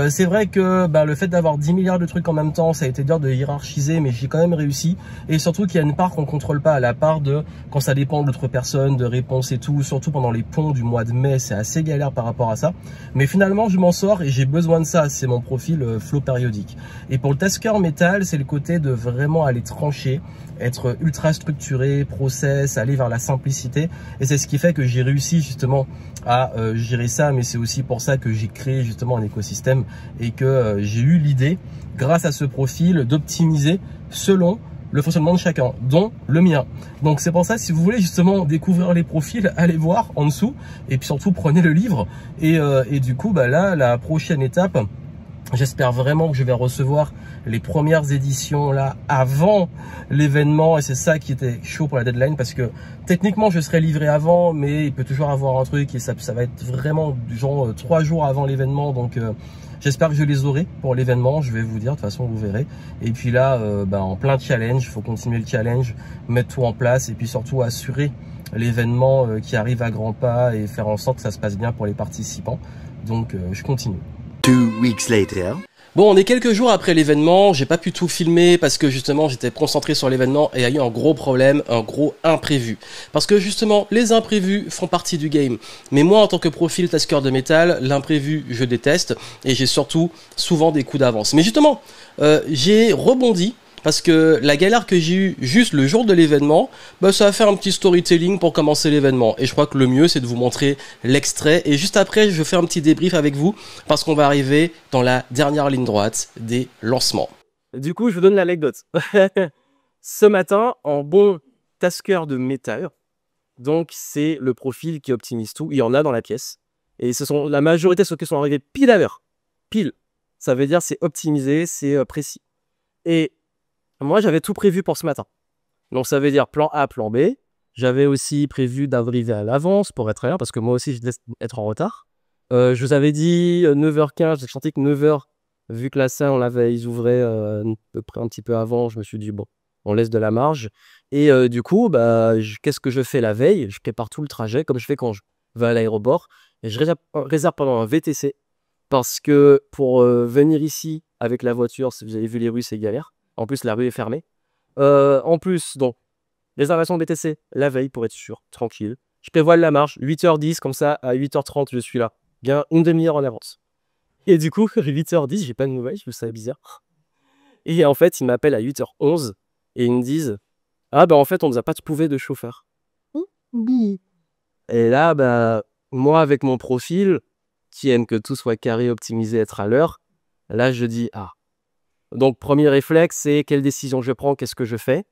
C'est vrai que le fait d'avoir 10 milliards de trucs en même temps, ça a été dur de hiérarchiser, mais j'ai quand même réussi. Et surtout qu'il y a une part qu'on contrôle pas, la part de quand ça dépend d'autres personnes, de réponses et tout. Surtout pendant les ponts du mois de mai, c'est assez galère par rapport à ça. Mais finalement, je m'en sors et j'ai besoin de ça. C'est mon profil flow périodique. Et pour le tasker métal, c'est le côté de vraiment aller trancher, être ultra structuré, process, aller vers la simplicité. Et c'est ce qui fait que j'ai réussi justement à gérer ça, mais c'est aussi pour ça que j'ai créé justement un écosystème et que j'ai eu l'idée, grâce à ce profil, d'optimiser selon le fonctionnement de chacun, dont le mien. Donc c'est pour ça, si vous voulez justement découvrir les profils, allez voir en dessous et puis surtout prenez le livre et du coup là, la prochaine étape, j'espère vraiment que je vais recevoir les premières éditions là avant l'événement et c'est ça qui était chaud pour la deadline parce que techniquement je serai livré avant mais il peut toujours avoir un truc et ça va être vraiment genre 3 jours avant l'événement donc j'espère que je les aurai pour l'événement, je vais vous dire, de toute façon vous verrez. Et puis là, en plein challenge, il faut continuer le challenge, mettre tout en place et puis surtout assurer l'événement qui arrive à grands pas et faire en sorte que ça se passe bien pour les participants. Donc je continue.
2 weeks later.
Bon, on est quelques jours après l'événement, j'ai pas pu tout filmer parce que justement j'étais concentré sur l'événement et il y a eu un gros problème, un gros imprévu. Parce que justement, les imprévus font partie du game. Mais moi en tant que profil tasker de métal, l'imprévu je déteste et j'ai surtout souvent des coups d'avance. Mais justement, j'ai rebondi. Parce que la galère que j'ai eue juste le jour de l'événement, ça va faire un petit storytelling pour commencer l'événement. Et je crois que le mieux, c'est de vous montrer l'extrait. Et juste après, je vais faire un petit débrief avec vous, parce qu'on va arriver dans la dernière ligne droite des lancements.
Du coup, je vous donne l'anecdote. Ce matin, en bon tasker de métal, donc c'est le profil qui optimise tout. Il y en a dans la pièce. Et la majorité de ceux qui sont arrivés pile à l'heure. Pile. Ça veut dire c'est optimisé, c'est précis. Et moi, j'avais tout prévu pour ce matin. Donc, ça veut dire plan A, plan B. J'avais aussi prévu d'arriver à l'avance pour être à l'heure, parce que moi aussi, je laisse être en retard. Je vous avais dit 9h15, j'ai senti que 9h, vu que la salle, ils ouvraient à peu près un petit peu avant, je me suis dit, bon, on laisse de la marge. Et du coup, qu'est-ce que je fais la veille? Je prépare tout le trajet, comme je fais quand je vais à l'aéroport. Et je réserve pendant un VTC, parce que pour venir ici avec la voiture, si vous avez vu les rues, c'est galère. En plus, la rue est fermée. En plus, donc, réservation de BTC la veille pour être sûr, tranquille. Je prévois la marche, 8h10, comme ça, à 8h30, je suis là. Bien une demi-heure en avance. Et du coup, 8h10, j'ai pas de nouvelles, je me savais bizarre. Et en fait, ils m'appellent à 8h11 et ils me disent « Ah, en fait, on nous a pas trouvé de chauffeur. » Et là, moi, avec mon profil, qui aime que tout soit carré, optimisé, être à l'heure, là, je dis « Ah. » Donc, premier réflexe, c'est quelle décision je prends, qu'est-ce que je fais.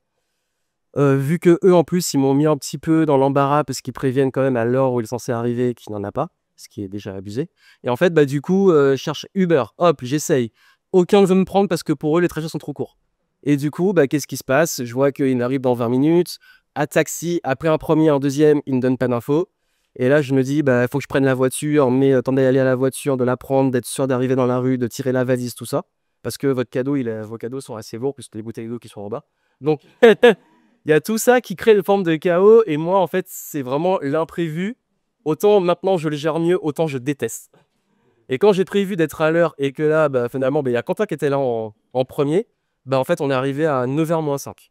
Vu que eux, en plus, ils m'ont mis un petit peu dans l'embarras parce qu'ils préviennent quand même à l'heure où il est censé arriver qu'il n'en a pas, ce qui est déjà abusé. Et en fait, du coup, je cherche Uber. Hop, j'essaye. Aucun ne veut me prendre parce que pour eux, les trajets sont trop courts. Et du coup, qu'est-ce qui se passe? Je vois qu'il arrive dans 20 minutes. À taxi, après un premier, un deuxième, il ne donne pas d'infos. Et là, je me dis, bah, faut que je prenne la voiture, mais temps d'aller à la voiture, de la prendre, d'être sûr d'arriver dans la rue, de tirer la valise, tout ça. Parce que vos cadeaux sont assez lourds, puisque les bouteilles d'eau qui sont en bas. Donc, il y a tout ça qui crée une forme de chaos. Et moi, en fait, c'est vraiment l'imprévu. Autant maintenant, je le gère mieux, autant je déteste. Et quand j'ai prévu d'être à l'heure et que là, bah, finalement, il y a Quentin qui était là en premier, bah, en fait, on est arrivé à 9h moins 5.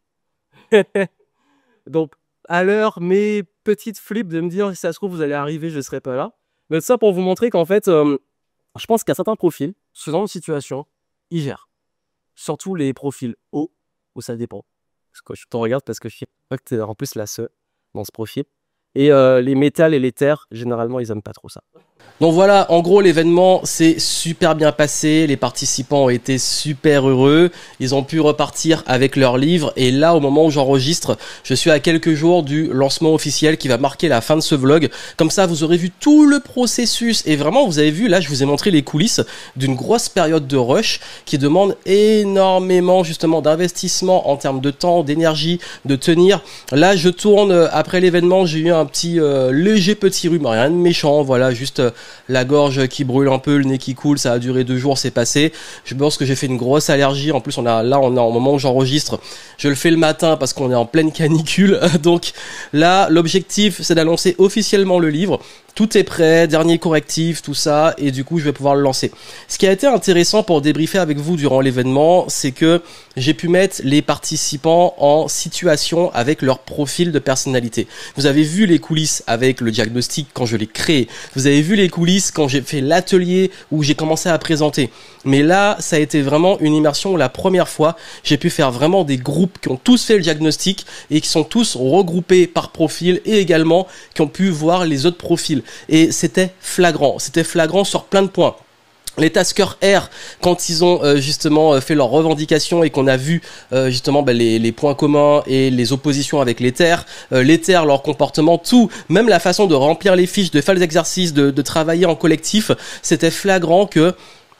Donc, à l'heure, mes petites flips de me dire, si ça se trouve, vous allez arriver, je ne serai pas là. Mais ça pour vous montrer qu'en fait, je pense qu'à certains profils, ce genre de situation, ils gèrent. Surtout les profils hauts, où ça dépend. Parce que je t'en regarde parce que je sais pas que tu es en plus la seule dans ce profil. Et les métals et les terres, généralement, ils aiment pas trop ça.
Donc voilà, en gros, l'événement s'est super bien passé. Les participants ont été super heureux. Ils ont pu repartir avec leurs livres. Et là, au moment où j'enregistre, je suis à quelques jours du lancement officiel qui va marquer la fin de ce vlog. Comme ça, vous aurez vu tout le processus. Et vraiment, vous avez vu, là, je vous ai montré les coulisses d'une grosse période de rush qui demande énormément, justement, d'investissement en termes de temps, d'énergie, de tenir. Là, je tourne après l'événement. J'ai eu un petit léger petit rhume, rien de méchant. Voilà, juste la gorge qui brûle un peu, le nez qui coule, ça a duré 2 jours, c'est passé. Je pense que j'ai fait une grosse allergie. En plus, on est au moment où j'enregistre, je le fais le matin parce qu'on est en pleine canicule. Donc là, l'objectif, c'est d'annoncer officiellement le livre. Tout est prêt, dernier correctif, tout ça, et du coup, je vais pouvoir le lancer. Ce qui a été intéressant pour débriefer avec vous durant l'événement, c'est que j'ai pu mettre les participants en situation avec leur profil de personnalité. Vous avez vu les coulisses avec le diagnostic quand je l'ai créé. Vous avez vu les coulisses quand j'ai fait l'atelier où j'ai commencé à présenter. Mais là, ça a été vraiment une immersion où la première fois, j'ai pu faire vraiment des groupes qui ont tous fait le diagnostic et qui sont tous regroupés par profil et également qui ont pu voir les autres profils. Et c'était flagrant sur plein de points. Les taskers R, quand ils ont justement fait leurs revendications et qu'on a vu justement les points communs et les oppositions avec les terres, leur comportement, tout, même la façon de remplir les fiches, de faire les exercices, de travailler en collectif, c'était flagrant que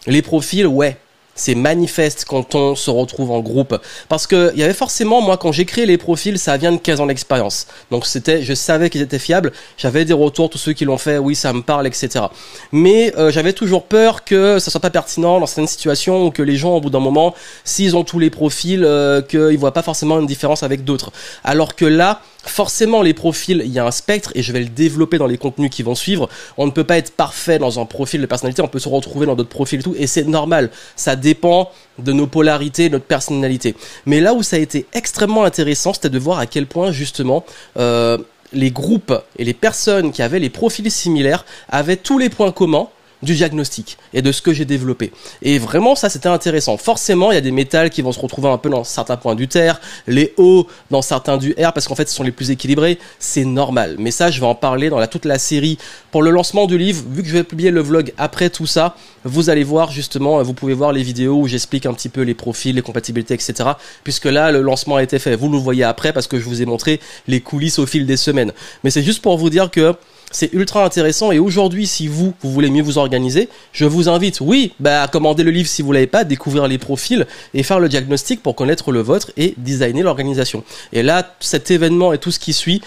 les profils, ouais, c'est manifeste quand on se retrouve en groupe. Parce que il y avait forcément, moi, quand j'ai créé les profils, ça vient de 15 ans d'expérience. Donc je savais qu'ils étaient fiables. J'avais des retours, tous ceux qui l'ont fait, oui, ça me parle, etc. Mais j'avais toujours peur que ça soit pas pertinent dans certaines situations ou que les gens, au bout d'un moment, s'ils ont tous les profils, qu'ils voient pas forcément une différence avec d'autres. Alors que là, forcément, les profils, il y a un spectre et je vais le développer dans les contenus qui vont suivre. On ne peut pas être parfait dans un profil de personnalité, on peut se retrouver dans d'autres profils et tout, et c'est normal. Ça dépend de nos polarités, de notre personnalité. Mais là où ça a été extrêmement intéressant, c'était de voir à quel point, justement, les groupes et les personnes qui avaient les profils similaires avaient tous les points communs du diagnostic et de ce que j'ai développé. Et vraiment, ça, c'était intéressant. Forcément, il y a des métals qui vont se retrouver un peu dans certains points du terre, les hauts dans certains du R, parce qu'en fait, ce sont les plus équilibrés. C'est normal. Mais ça, je vais en parler dans toute la série. Pour le lancement du livre, vu que je vais publier le vlog après tout ça, vous allez voir justement, vous pouvez voir les vidéos où j'explique un petit peu les profils, les compatibilités, etc. Puisque là, le lancement a été fait. Vous le voyez après parce que je vous ai montré les coulisses au fil des semaines. Mais c'est juste pour vous dire que c'est ultra intéressant et aujourd'hui, si vous voulez mieux vous organiser, je vous invite, oui, à commander le livre si vous l'avez pas, découvrir les profils et faire le diagnostic pour connaître le vôtre et designer l'organisation. Et là, cet événement et tout ce qui suit,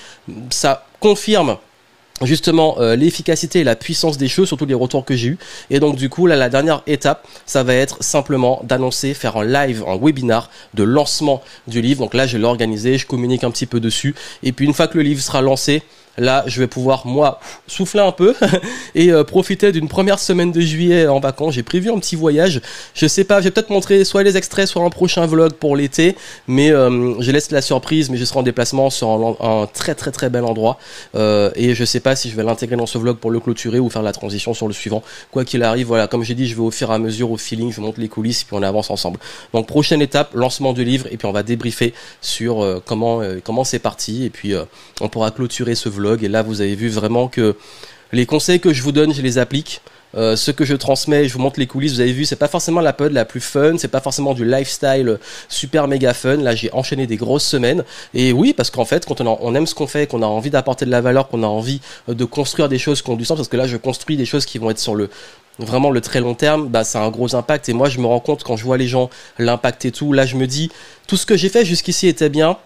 ça confirme justement l'efficacité et la puissance des choses, surtout les retours que j'ai eu. Et donc du coup là, la dernière étape, ça va être simplement d'annoncer, faire un live, un webinar de lancement du livre. Donc là, je l'ai organisé, je communique un petit peu dessus et puis une fois que le livre sera lancé, là, je vais pouvoir, moi, souffler un peu et profiter d'une première semaine de juillet en vacances. J'ai prévu un petit voyage. Je sais pas, je vais peut-être montrer soit les extraits, soit un prochain vlog pour l'été. Mais je laisse la surprise, mais je serai en déplacement sur un très très très bel endroit. Et je sais pas si je vais l'intégrer dans ce vlog pour le clôturer ou faire la transition sur le suivant. Quoi qu'il arrive, voilà, comme j'ai dit, je vais au fur et à mesure, au feeling, je monte les coulisses et puis on avance ensemble. Donc prochaine étape, lancement du livre et puis on va débriefer sur comment c'est parti et puis on pourra clôturer ce vlog. Et là, vous avez vu vraiment que les conseils que je vous donne, je les applique. Ce que je transmets, je vous montre les coulisses, vous avez vu, c'est pas forcément la période la plus fun, c'est pas forcément du lifestyle super méga fun. Là, j'ai enchaîné des grosses semaines. Et oui, parce qu'en fait, quand on aime ce qu'on fait, qu'on a envie d'apporter de la valeur, qu'on a envie de construire des choses qui ont du sens, parce que là, je construis des choses qui vont être sur vraiment le très long terme, ça a un gros impact. Et moi, je me rends compte quand je vois les gens, l'impact et tout, là, je me dis, tout ce que j'ai fait jusqu'ici était bien.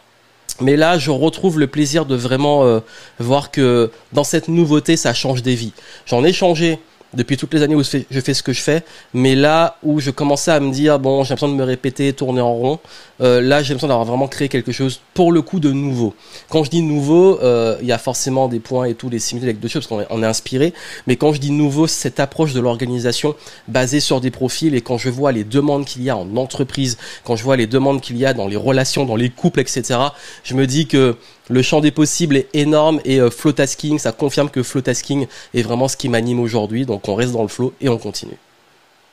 Mais là, je retrouve le plaisir de vraiment voir que dans cette nouveauté, ça change des vies. J'en ai changé depuis toutes les années où je fais ce que je fais, mais là où je commençais à me dire, bon, j'ai l'impression de me répéter, tourner en rond, là, j'ai l'impression d'avoir vraiment créé quelque chose, pour le coup, de nouveau. Quand je dis nouveau, il y a forcément des points et tout, des similitudes avec deux choses, parce qu'on est inspiré, mais quand je dis nouveau, c'est cette approche de l'organisation basée sur des profils, et quand je vois les demandes qu'il y a en entreprise, quand je vois les demandes qu'il y a dans les relations, dans les couples, etc., je me dis que le champ des possibles est énorme, et flow tasking, ça confirme que flow tasking est vraiment ce qui m'anime aujourd'hui. Donc on reste dans le flow et on continue.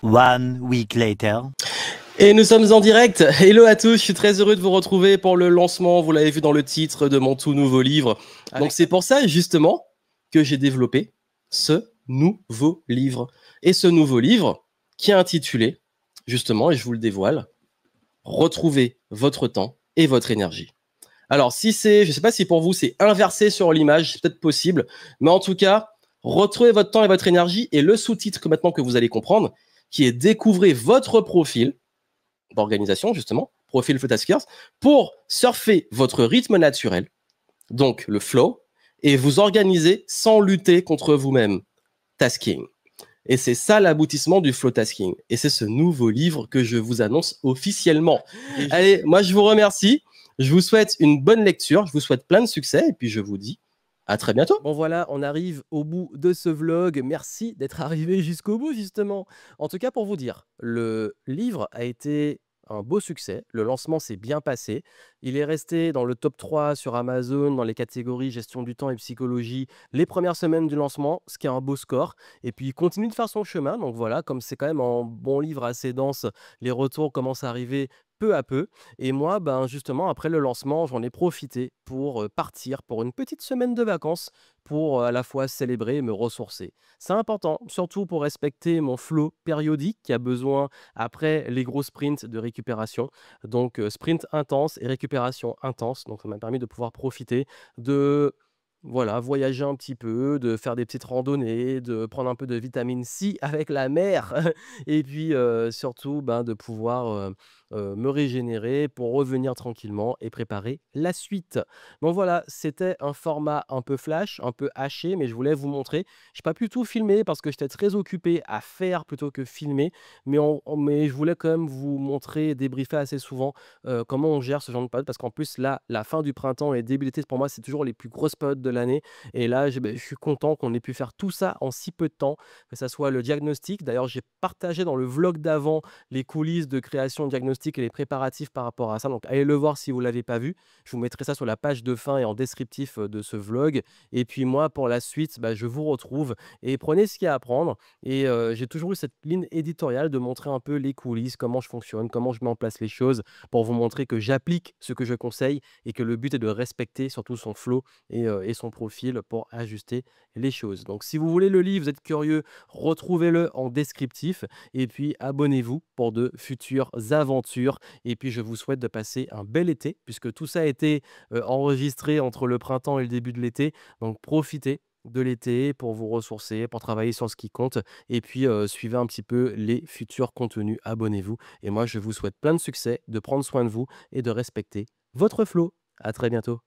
1 week later.
Et nous sommes en direct. Hello à tous, je suis très heureux de vous retrouver pour le lancement, vous l'avez vu dans le titre, de mon tout nouveau livre. Donc c'est pour ça justement que j'ai développé ce nouveau livre. Et ce nouveau livre qui est intitulé, justement, et je vous le dévoile, Retrouvez votre temps et votre énergie. Alors, si c'est, je ne sais pas si pour vous c'est inversé sur l'image, c'est peut-être possible, mais en tout cas, retrouvez votre temps et votre énergie, et le sous-titre que maintenant que vous allez comprendre, qui est découvrez votre profil d'organisation, justement, profil Flow Taskers, pour surfer votre rythme naturel, donc le flow, et vous organiser sans lutter contre vous-même. Tasking. Et c'est ça l'aboutissement du flow tasking. Et c'est ce nouveau livre que je vous annonce officiellement. Allez, moi je vous remercie. Je vous souhaite une bonne lecture. Je vous souhaite plein de succès. Et puis je vous dis à très bientôt.
Bon voilà, on arrive au bout de ce vlog. Merci d'être arrivé jusqu'au bout justement. En tout cas pour vous dire, le livre a été un beau succès. Le lancement s'est bien passé. Il est resté dans le top 3 sur Amazon dans les catégories gestion du temps et psychologie les premières semaines du lancement, ce qui est un beau score. Et puis il continue de faire son chemin. Donc voilà, comme c'est quand même un bon livre assez dense, les retours commencent à arriver peu à peu. Et moi, ben justement, après le lancement, j'en ai profité pour partir pour une petite semaine de vacances pour à la fois célébrer et me ressourcer. C'est important, surtout pour respecter mon flow périodique qui a besoin, après les gros sprints, de récupération. Donc sprint intense et récupération intense. Donc ça m'a permis de pouvoir profiter de voilà, voyager un petit peu, de faire des petites randonnées, de prendre un peu de vitamine C avec la mer et puis surtout ben, de pouvoir me régénérer pour revenir tranquillement et préparer la suite. Donc voilà, c'était un format un peu flash, un peu haché, mais je voulais vous montrer. Je n'ai pas pu tout filmer parce que j'étais très occupé à faire plutôt que filmer, mais je voulais quand même vous montrer, débriefer assez souvent comment on gère ce genre de période, parce qu'en plus là, la fin du printemps et le début d'été, pour moi, c'est toujours les plus grosses périodes de l'année. Et là, je suis content qu'on ait pu faire tout ça en si peu de temps, que ça soit le diagnostic. D'ailleurs, j'ai partagé dans le vlog d'avant les coulisses de création de diagnostic et les préparatifs par rapport à ça. Donc, allez le voir si vous ne l'avez pas vu. Je vous mettrai ça sur la page de fin et en descriptif de ce vlog. Et puis moi, pour la suite, bah, je vous retrouve et prenez ce qu'il y a à prendre. Et j'ai toujours eu cette ligne éditoriale de montrer un peu les coulisses, comment je fonctionne, comment je mets en place les choses pour vous montrer que j'applique ce que je conseille et que le but est de respecter surtout son flow et son profil pour ajuster les choses. Donc si vous voulez le livre, vous êtes curieux, retrouvez-le en descriptif et puis abonnez-vous pour de futures aventures. Et puis je vous souhaite de passer un bel été puisque tout ça a été enregistré entre le printemps et le début de l'été. Donc profitez de l'été pour vous ressourcer, pour travailler sur ce qui compte et puis suivez un petit peu les futurs contenus, abonnez-vous et moi je vous souhaite plein de succès, de prendre soin de vous et de respecter votre flow. À très bientôt.